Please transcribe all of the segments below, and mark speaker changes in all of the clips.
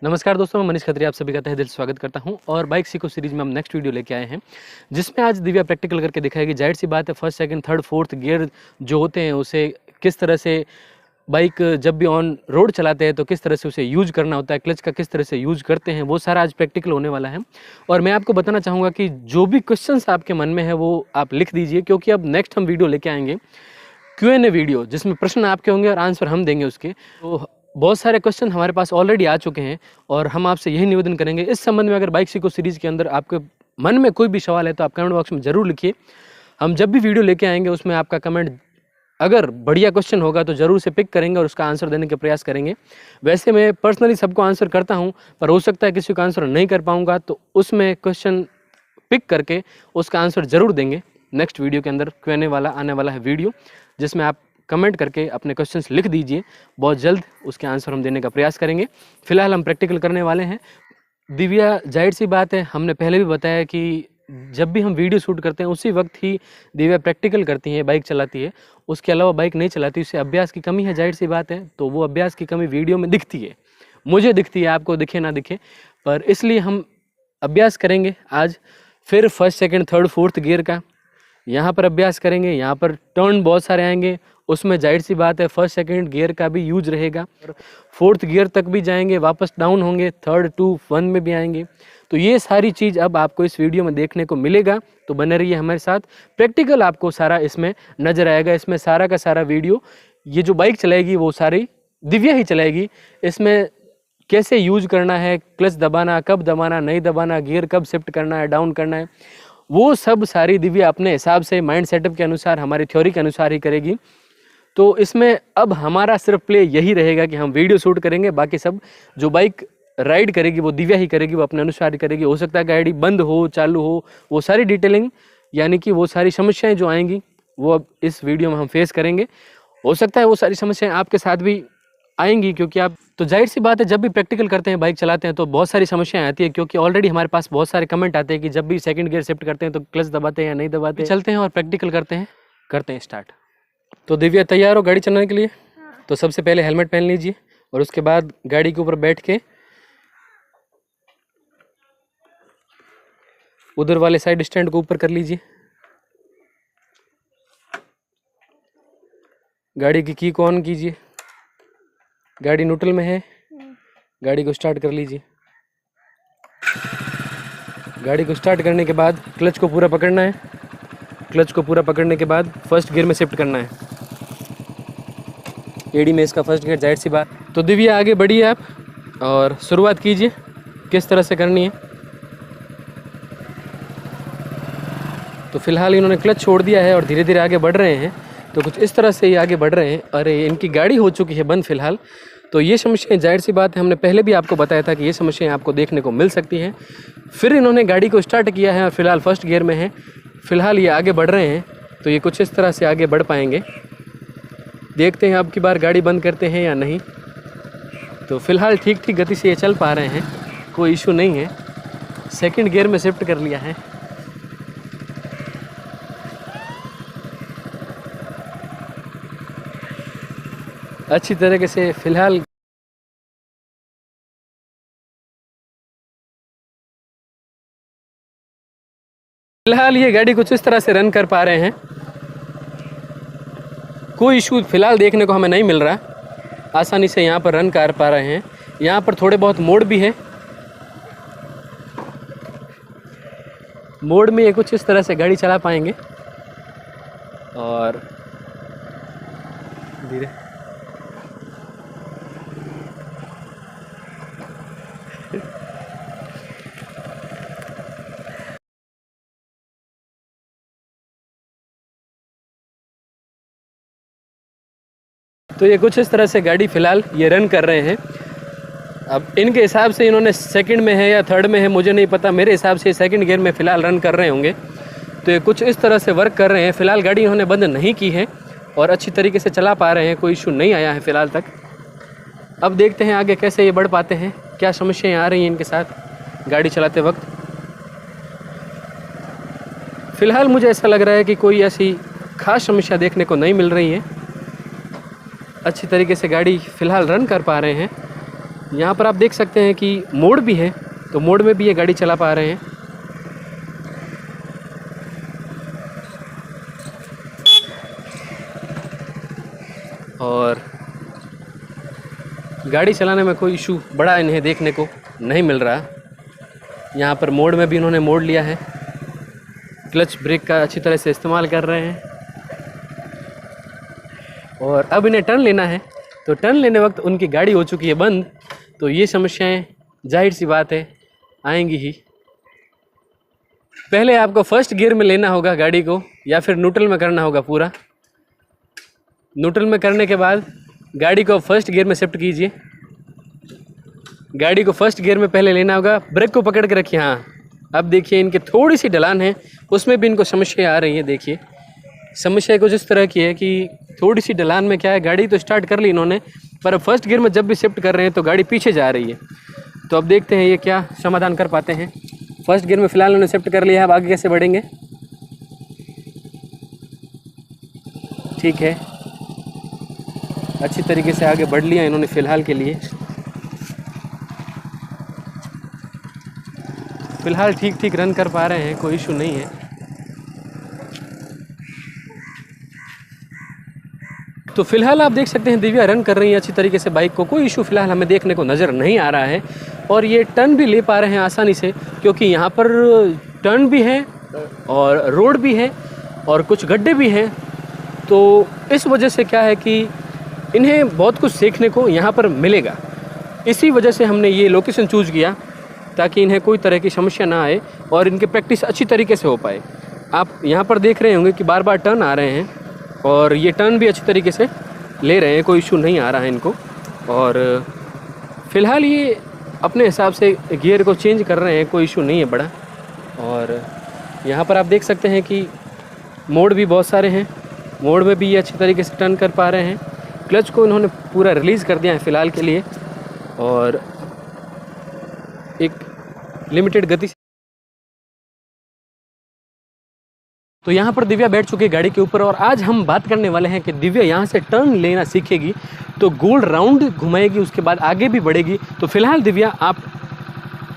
Speaker 1: नमस्कार दोस्तों, मैं मनीष खत्री आप सभी का तहे दिल से स्वागत करता हूं। और बाइक सीखो सीरीज में हम नेक्स्ट वीडियो लेके आए हैं, जिसमें आज दिव्या प्रैक्टिकल करके दिखाएगी। जाहिर सी बात है, first second third fourth gear जो होते हैं उसे किस तरह से बाइक जब भी ऑन रोड चलाते हैं तो किस तरह से उसे यूज करना होता है, क्लच का किस तरह से यूज करते हैं, वो सारा आज प्रैक्टिकल होने वाला है। और मैं आपको बताना चाहूँगा कि जो भी क्वेश्चंस आपके मन में है वो आप लिख दीजिए, क्योंकि अब नेक्स्ट हम वीडियो लेके आएंगे Q&A वीडियो, जिसमें प्रश्न आपके होंगे और आंसर हम देंगे उसके। तो बहुत सारे क्वेश्चन हमारे पास ऑलरेडी आ चुके हैं और हम आपसे यही निवेदन करेंगे इस संबंध में, अगर बाइक सीखो सीरीज़ के अंदर आपके मन में कोई भी सवाल है तो आप कमेंट बॉक्स में ज़रूर लिखिए। हम जब भी वीडियो लेके आएंगे उसमें आपका कमेंट अगर बढ़िया क्वेश्चन होगा तो ज़रूर से पिक करेंगे और उसका आंसर देने का प्रयास करेंगे। वैसे मैं पर्सनली सबको आंसर करता हूँ, पर हो सकता है किसी का आंसर नहीं कर पाऊँगा, तो उसमें क्वेश्चन पिक करके उसका आंसर ज़रूर देंगे। नेक्स्ट वीडियो के अंदर Q&A वाला आने वाला है वीडियो, जिसमें आप कमेंट करके अपने क्वेश्चंस लिख दीजिए। बहुत जल्द उसके आंसर हम देने का प्रयास करेंगे। फिलहाल हम प्रैक्टिकल करने वाले हैं। दिव्या, जाहिर सी बात है, हमने पहले भी बताया कि जब भी हम वीडियो शूट करते हैं उसी वक्त ही दिव्या प्रैक्टिकल करती है, बाइक चलाती है। उसके अलावा बाइक नहीं चलाती, उससे अभ्यास की कमी है, जाहिर सी बात है। तो वो अभ्यास की कमी वीडियो में दिखती है, मुझे दिखती है, आपको दिखे ना दिखे, पर इसलिए हम अभ्यास करेंगे आज फिर first second third fourth gear का। यहाँ पर अभ्यास करेंगे, यहाँ पर टर्न बहुत सारे आएंगे, उसमें जाहिर सी बात है फर्स्ट सेकंड गियर का भी यूज रहेगा। और फोर्थ गियर तक भी जाएंगे, वापस डाउन होंगे, थर्ड टू वन में भी आएंगे। तो ये सारी चीज़ अब आपको इस वीडियो में देखने को मिलेगा, तो बने रहिए हमारे साथ। प्रैक्टिकल आपको सारा इसमें नजर आएगा। इसमें सारा का सारा वीडियो, ये जो बाइक चलाएगी वो सारी दिव्या ही चलाएगी। इसमें कैसे यूज करना है, क्लच दबाना, कब दबाना, नहीं दबाना, गियर कब शिफ्ट करना है, डाउन करना है, वो सब सारी दिव्या अपने हिसाब से माइंड सेटअप के अनुसार, हमारी थ्योरी के अनुसार ही करेगी। तो इसमें अब हमारा सिर्फ प्ले यही रहेगा कि हम वीडियो शूट करेंगे, बाकी सब जो बाइक राइड करेगी वो दिव्या ही करेगी, वो अपने अनुसार ही करेगी। हो सकता है गाड़ी बंद हो, चालू हो, वो सारी डिटेलिंग, यानी कि वो सारी समस्याएं जो आएंगी वो अब इस वीडियो में हम फेस करेंगे। हो सकता है वो सारी समस्याएं आपके साथ भी आएंगी, क्योंकि आप, तो जाहिर सी बात है जब भी प्रैक्टिकल करते हैं, बाइक चलाते हैं, तो बहुत सारी समस्याएं आती है, क्योंकि ऑलरेडी हमारे पास बहुत सारे कमेंट आते हैं कि जब भी सेकंड गियर शिफ्ट करते हैं तो क्लच दबाते हैं या नहीं दबाते। चलते हैं और प्रैक्टिकल करते हैं स्टार्ट। तो दिव्या, तैयार हो गाड़ी चलाने के लिए? तो सबसे पहले हेलमेट पहन लीजिए और उसके बाद गाड़ी के ऊपर बैठ के उधर वाले साइड स्टैंड को ऊपर कर लीजिए। गाड़ी की को ऑन कीजिए। गाड़ी न्यूट्रल में है, गाड़ी को स्टार्ट कर लीजिए। गाड़ी को स्टार्ट करने के बाद क्लच को पूरा पकड़ना है। क्लच को पूरा पकड़ने के बाद फर्स्ट गियर में शिफ्ट करना है। एडी में इसका फर्स्ट गियर, जाहिर सी बात। तो दिव्या आगे बढ़िए आप और शुरुआत कीजिए किस तरह से करनी है। तो फिलहाल इन्होंने क्लच छोड़ दिया है और धीरे धीरे आगे बढ़ रहे हैं। तो कुछ इस तरह से ये आगे बढ़ रहे हैं। अरे, इनकी गाड़ी हो चुकी है बंद फिलहाल। तो ये समस्याएं, जाहिर सी बात है, हमने पहले भी आपको बताया था कि ये समस्याएं आपको देखने को मिल सकती हैं। फिर इन्होंने गाड़ी को स्टार्ट किया है और फिलहाल फर्स्ट गियर में है। फिलहाल ये आगे बढ़ रहे हैं, तो ये कुछ इस तरह से आगे बढ़ पाएंगे। देखते हैं अब की बार गाड़ी बंद करते हैं या नहीं। तो फिलहाल ठीक ठीक गति से ये चल पा रहे हैं, कोई इशू नहीं है। सेकंड गियर में शिफ्ट कर लिया है। अच्छी तरीके से फिलहाल ये गाड़ी कुछ इस तरह से रन कर पा रहे हैं। कोई इशू फिलहाल देखने को हमें नहीं मिल रहा। आसानी से यहाँ पर रन कर पा रहे हैं। यहाँ पर थोड़े बहुत मोड़ भी है। मोड़ में ये कुछ इस तरह से गाड़ी चला पाएंगे और धीरे। तो ये कुछ इस तरह से गाड़ी फिलहाल ये रन कर रहे हैं। अब इनके हिसाब से इन्होंने सेकंड में है या थर्ड में है, मुझे नहीं पता। मेरे हिसाब से सेकंड गियर में फ़िलहाल रन कर रहे होंगे। तो ये कुछ इस तरह से वर्क कर रहे हैं। फ़िलहाल गाड़ी इन्होंने बंद नहीं की है और अच्छी तरीके से चला पा रहे हैं, कोई इशू नहीं आया है फ़िलहाल तक। अब देखते हैं आगे कैसे ये बढ़ पाते हैं, क्या समस्याएँ आ रही हैं इनके साथ गाड़ी चलाते वक्त। फ़िलहाल मुझे ऐसा लग रहा है कि कोई ऐसी ख़ास समस्या देखने को नहीं मिल रही है। अच्छी तरीके से गाड़ी फ़िलहाल रन कर पा रहे हैं। यहाँ पर आप देख सकते हैं कि मोड़ भी है, तो मोड़ में भी ये गाड़ी चला पा रहे हैं। और गाड़ी चलाने में कोई इशू बड़ा इन्हें देखने को नहीं मिल रहा। यहाँ पर मोड़ में भी इन्होंने मोड़ लिया है, क्लच ब्रेक का अच्छी तरह से इस्तेमाल कर रहे हैं। और अब इन्हें टर्न लेना है, तो टर्न लेने वक्त उनकी गाड़ी हो चुकी है बंद, तो ये समस्याएं जाहिर सी बात है आएंगी ही। पहले आपको फर्स्ट गियर में लेना होगा गाड़ी को, या फिर न्यूट्रल में करना होगा पूरा। न्यूट्रल में करने के बाद गाड़ी को फर्स्ट गियर में शिफ्ट कीजिए। गाड़ी को फर्स्ट गियर में पहले लेना होगा, ब्रेक को पकड़ के रखिए। हाँ, अब देखिए इनके थोड़ी सी ढलान है, उसमें भी इनको समस्या आ रही है। देखिए समस्या कुछ इस तरह की है कि थोड़ी सी ढलान में क्या है, गाड़ी तो स्टार्ट कर ली इन्होंने, पर अब फर्स्ट गियर में जब भी शिफ्ट कर रहे हैं तो गाड़ी पीछे जा रही है। तो अब देखते हैं ये क्या समाधान कर पाते हैं। फर्स्ट गियर में फ़िलहाल उन्होंने शिफ्ट कर लिया है, अब आगे कैसे बढ़ेंगे। ठीक है, अच्छी तरीके से आगे बढ़ लिया इन्होंने फ़िलहाल के लिए। फ़िलहाल ठीक ठीक रन कर पा रहे हैं, कोई इशू नहीं है। तो फिलहाल आप देख सकते हैं दिव्या रन कर रही है अच्छी तरीके से बाइक को, कोई इशू फिलहाल हमें देखने को नज़र नहीं आ रहा है। और ये टर्न भी ले पा रहे हैं आसानी से, क्योंकि यहाँ पर टर्न भी है और रोड भी है और कुछ गड्ढे भी हैं। तो इस वजह से क्या है कि इन्हें बहुत कुछ सीखने को यहाँ पर मिलेगा। इसी वजह से हमने ये लोकेशन चूज़ किया, ताकि इन्हें कोई तरह की समस्या ना आए और इनकी प्रैक्टिस अच्छी तरीके से हो पाए। आप यहाँ पर देख रहे होंगे कि बार बार टर्न आ रहे हैं, और ये टर्न भी अच्छी तरीके से ले रहे हैं, कोई इशू नहीं आ रहा है इनको। और फ़िलहाल ये अपने हिसाब से गियर को चेंज कर रहे हैं, कोई इशू नहीं है बड़ा। और यहाँ पर आप देख सकते हैं कि मोड़ भी बहुत सारे हैं, मोड़ में भी ये अच्छी तरीके से टर्न कर पा रहे हैं। क्लच को इन्होंने पूरा रिलीज़ कर दिया है फ़िलहाल के लिए, और एक लिमिटेड गति से। तो यहाँ पर दिव्या बैठ चुकी है गाड़ी के ऊपर, और आज हम बात करने वाले हैं कि दिव्या यहाँ से टर्न लेना सीखेगी तो गोल राउंड घुमाएगी, उसके बाद आगे भी बढ़ेगी। तो फिलहाल दिव्या आप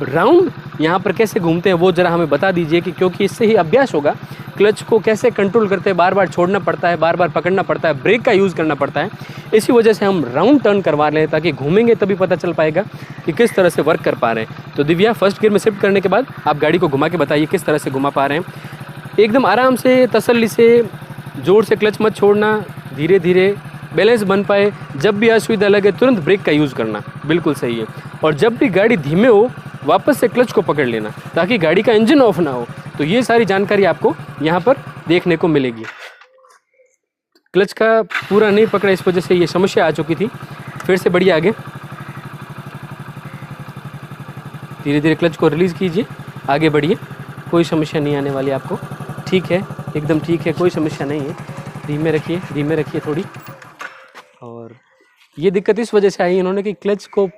Speaker 1: राउंड यहाँ पर कैसे घूमते हैं वो ज़रा हमें बता दीजिए, कि क्योंकि इससे ही अभ्यास होगा। क्लच को कैसे कंट्रोल करते हैं, बार बार छोड़ना पड़ता है, बार बार पकड़ना पड़ता है, ब्रेक का यूज़ करना पड़ता है। इसी वजह से हम राउंड टर्न करवा रहे हैं, ताकि घूमेंगे तभी पता चल पाएगा कि किस तरह से वर्क कर पा रहे हैं। तो दिव्या फर्स्ट गियर में शिफ्ट करने के बाद आप गाड़ी को घुमा के बताइए किस तरह से घुमा पा रहे हैं। एकदम आराम से, तसल्ली से, जोर से क्लच मत छोड़ना, धीरे धीरे बैलेंस बन पाए। जब भी असुविधा लगे तुरंत ब्रेक का यूज़ करना, बिल्कुल सही है। और जब भी गाड़ी धीमे हो वापस से क्लच को पकड़ लेना, ताकि गाड़ी का इंजन ऑफ ना हो। तो ये सारी जानकारी आपको यहाँ पर देखने को मिलेगी। क्लच का पूरा नहीं पकड़ा, इस वजह से ये समस्या आ चुकी थी। फिर से बढ़िया आगे, धीरे धीरे क्लच को रिलीज़ कीजिए, आगे बढ़िए, कोई समस्या नहीं आने वाली आपको। ठीक है, एकदम ठीक है, कोई समस्या नहीं है। धीमे रखिए थोड़ी। और ये दिक्कत इस वजह से आई इन्होंने कि क्लच को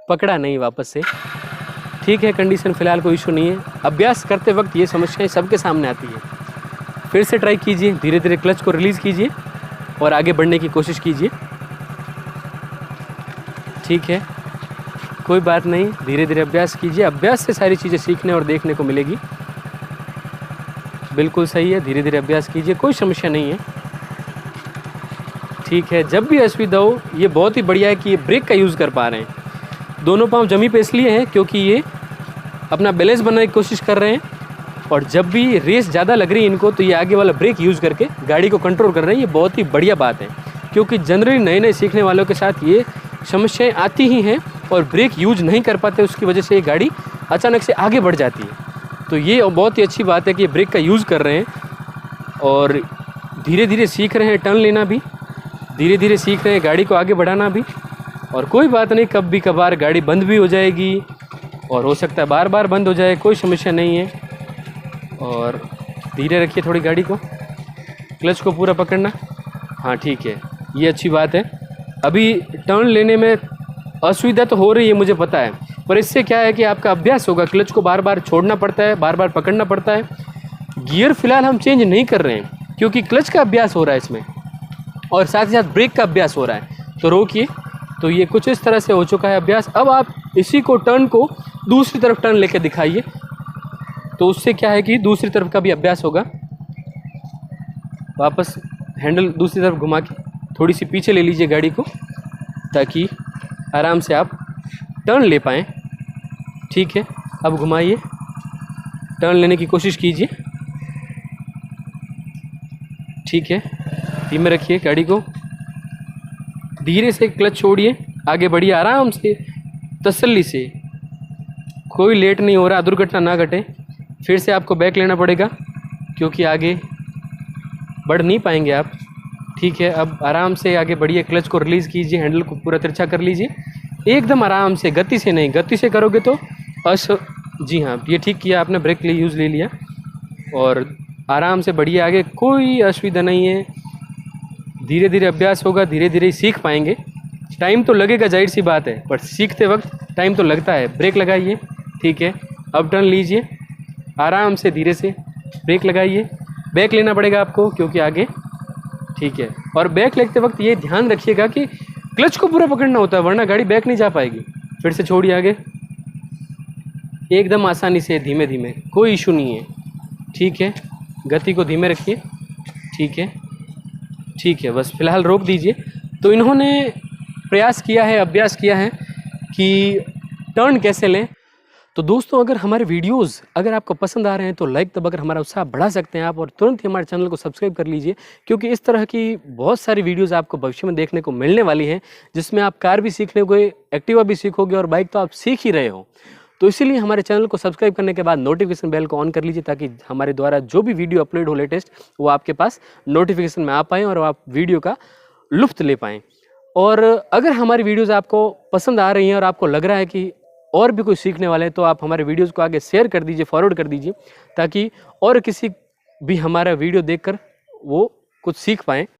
Speaker 1: पकड़ा नहीं वापस से। ठीक है, कंडीशन फ़िलहाल कोई इशू नहीं है। अभ्यास करते वक्त ये समस्याएं सबके सामने आती है। फिर से ट्राई कीजिए, धीरे धीरे क्लच को रिलीज़ कीजिए और आगे बढ़ने की कोशिश कीजिए। ठीक है, कोई बात नहीं, धीरे धीरे अभ्यास कीजिए। अभ्यास से सारी चीज़ें सीखने और देखने को मिलेगी। बिल्कुल सही है, धीरे धीरे अभ्यास कीजिए, कोई समस्या नहीं है। ठीक है, जब भी असुविधा हो, ये बहुत ही बढ़िया है कि ये ब्रेक का यूज़ कर पा रहे हैं। दोनों पाँव जमी पे इसलिए हैं क्योंकि ये अपना बैलेंस बनाने की कोशिश कर रहे हैं, और जब भी रेस ज़्यादा लग रही है इनको, तो ये आगे वाला ब्रेक यूज़ करके गाड़ी को कंट्रोल कर रहे हैं। ये बहुत ही बढ़िया बात है, क्योंकि जनरली नए नए सीखने वालों के साथ ये समस्याएँ आती ही हैं, और ब्रेक यूज नहीं कर पाते, उसकी वजह से ये गाड़ी अचानक से आगे बढ़ जाती है। तो ये बहुत ही अच्छी बात है कि ये ब्रेक का यूज़ कर रहे हैं, और धीरे धीरे सीख रहे हैं टर्न लेना भी, धीरे धीरे सीख रहे हैं गाड़ी को आगे बढ़ाना भी। और कोई बात नहीं, कभी कभार गाड़ी बंद भी हो जाएगी, और हो सकता है बार बार बंद हो जाए, कोई समस्या नहीं है। और धीरे रखिए थोड़ी गाड़ी को, क्लच को पूरा पकड़ना। हाँ ठीक है, ये अच्छी बात है। अभी टर्न लेने में असुविधा तो हो रही है, मुझे पता है, पर इससे क्या है कि आपका अभ्यास होगा। क्लच को बार बार छोड़ना पड़ता है, बार बार पकड़ना पड़ता है। गियर फिलहाल हम चेंज नहीं कर रहे हैं, क्योंकि क्लच का अभ्यास हो रहा है इसमें, और साथ ही साथ ब्रेक का अभ्यास हो रहा है। तो रोकिए, तो ये कुछ इस तरह से हो चुका है अभ्यास। अब आप इसी को टर्न को दूसरी तरफ टर्न लेके दिखाइए, तो उससे क्या है कि दूसरी तरफ का भी अभ्यास होगा। वापस हैंडल दूसरी तरफ घुमा के थोड़ी सी पीछे ले लीजिए गाड़ी को, ताकि आराम से आप टर्न ले पाएँ। ठीक है, अब घुमाइए, टर्न लेने की कोशिश कीजिए। ठीक है, धीमे रखिए गाड़ी को, धीरे से क्लच छोड़िए, आगे बढ़िए आराम से, तसल्ली से, कोई लेट नहीं हो रहा, दुर्घटना ना घटे। फिर से आपको बैक लेना पड़ेगा क्योंकि आगे बढ़ नहीं पाएंगे आप। ठीक है, अब आराम से आगे बढ़िए, क्लच को रिलीज़ कीजिए, हैंडल को पूरा तिरछा कर लीजिए, एकदम आराम से, गति से नहीं। गति से करोगे तो जी हाँ, ये ठीक किया आपने, ब्रेक ले यूज़ ले लिया और आराम से बढ़िए आगे, कोई असुविधा नहीं है। धीरे धीरे अभ्यास होगा, धीरे धीरे सीख पाएंगे। टाइम तो लगेगा, जाहिर सी बात है, पर सीखते वक्त टाइम तो लगता है। ब्रेक लगाइए। ठीक है, अब टर्न लीजिए, आराम से धीरे से ब्रेक लगाइए। बैक लेना पड़ेगा आपको क्योंकि आगे। ठीक है, और बैक लेते वक्त ये ध्यान रखिएगा कि क्लच को पूरा पकड़ना होता है, वरना गाड़ी बैक नहीं जा पाएगी। फिर से छोड़िए आगे, एकदम आसानी से, धीमे धीमे, कोई इशू नहीं है। ठीक है, गति को धीमे रखिए। ठीक है, ठीक है, बस फ़िलहाल रोक दीजिए। तो इन्होंने प्रयास किया है, अभ्यास किया है कि टर्न कैसे लें। तो दोस्तों, अगर हमारे वीडियोस अगर आपको पसंद आ रहे हैं तो लाइक दबाकर हमारा उत्साह बढ़ा सकते हैं आप, और तुरंत ही हमारे चैनल को सब्सक्राइब कर लीजिए, क्योंकि इस तरह की बहुत सारी वीडियोस आपको भविष्य में देखने को मिलने वाली हैं, जिसमें आप कार भी सीखने को, एक्टिवा भी सीखोगे और बाइक तो आप सीख ही रहे हो। तो इसीलिए हमारे चैनल को सब्सक्राइब करने के बाद नोटिफिकेशन बेल को ऑन कर लीजिए, ताकि हमारे द्वारा जो भी वीडियो अपलोड हो लेटेस्ट, वो आपके पास नोटिफिकेशन में आ पाएँ और आप वीडियो का लुत्फ़ ले पाएँ। और अगर हमारी वीडियोज़ आपको पसंद आ रही हैं और आपको लग रहा है कि और भी कोई सीखने वाले हैं, तो आप हमारे वीडियोज़ को आगे शेयर कर दीजिए, फॉरवर्ड कर दीजिए, ताकि और किसी भी हमारा वीडियो देखकर वो कुछ सीख पाएँ।